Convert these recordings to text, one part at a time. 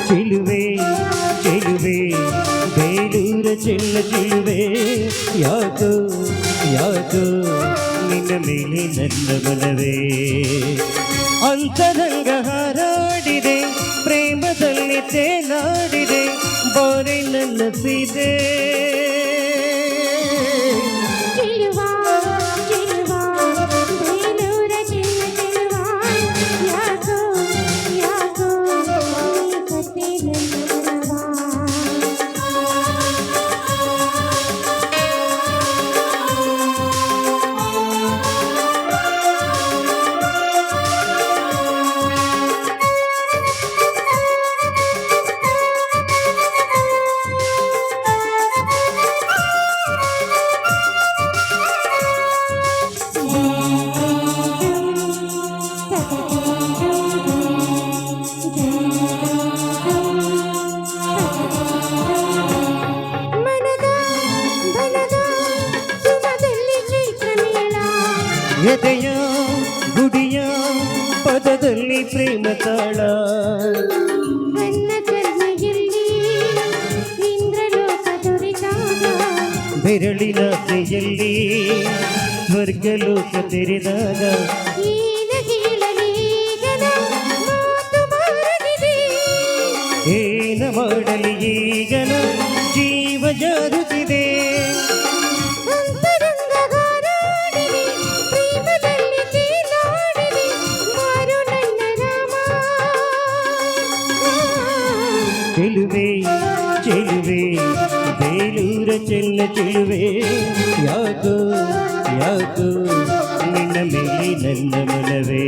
ಚೆಲುವೆ ಚೆಲುವೆ ಬೇಲೂರ ಚೆಲುವೆ ಯಾಕೋ ಯಾಕೋ ನಿನ್ನ ಮೇಲೆ ನನ್ನ ಮನವೇ ಅಂತರಂಗ ಹಾರಾಡಿದೆ ಪ್ರೇಮದಲ್ಲಿ ತೇಲಾಡಿದೆ ಬೋರೆ ನನ್ನ ಸೀದೆ ಎದೆಯ ಗುಡಿಯ ಪದದಲ್ಲಿ ಪ್ರೇಮ ತಾಳ ನನ್ನ ಕರ್ಮೆಯಲ್ಲಿ ಇಂದ್ರಲೋಕ ದೊರೆತಾಗ ಬೆರಳಿನ ಕೈಯಲ್ಲಿ ಸ್ವರ್ಗಲೋಕ ತೆರೆದಾಗ ಏನ ಹೇಳಲಿ ಮಾತು ಮಾರಗಿದೆ ಏನ ಮಾಡಲಿ ಈಗನ ಜೀವ ಜಾರುತ್ತಿದೆ ಚೆಲುವೆ ಚೆಲುವೆ ಬೇಲೂರ ಚೆಲುವೆ ಯಾಕೋ ಯಾಕೋ ನಿನ್ನ ಮೇಲೆ ನನ್ನ ಮನವೇ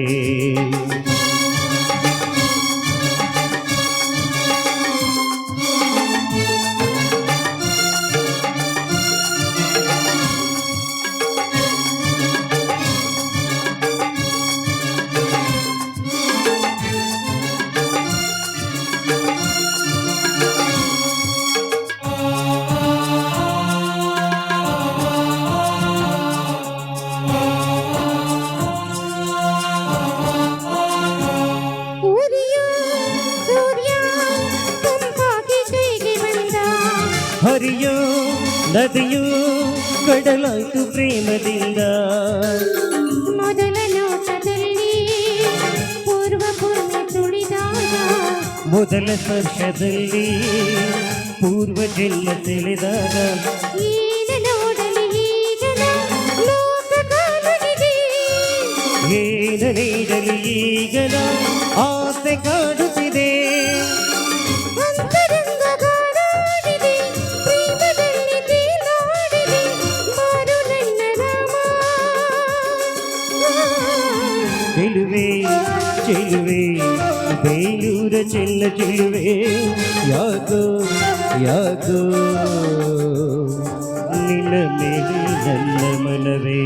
ಹರಿಯೋ ನದಿಯೋ ಕಡಲಾಯ್ತು ಪ್ರೇಮದಿಂದ ಮೊದಲ ನೋಟದಲ್ಲಿ ಪೂರ್ವ ಪೂರ್ವ ತುಳಿದಾಗ ಮೊದಲ ಸ್ಪರ್ಶದಲ್ಲಿ ಪೂರ್ವ ಜನ್ಮ ತಿಳಿದಾಗ ಏನ ನೋಡಲಿ ಈಗನ ಲೋಕ ಕಾಣುತ್ತಿದೆ ಏನ ನೀಡಲಿ ಈಗನ ಆಸೆ ಕಾಡುತ್ತಿದೆ ಚೆಲುವೆ ಚೆಲುವೆ ಬೇಲೂರ ಚೆಲುವೆ ಯಾಕೋ ಯಾಕೋ ನಿನ್ನ ಮೇಲೆ ನನ್ನ ಮನವೇ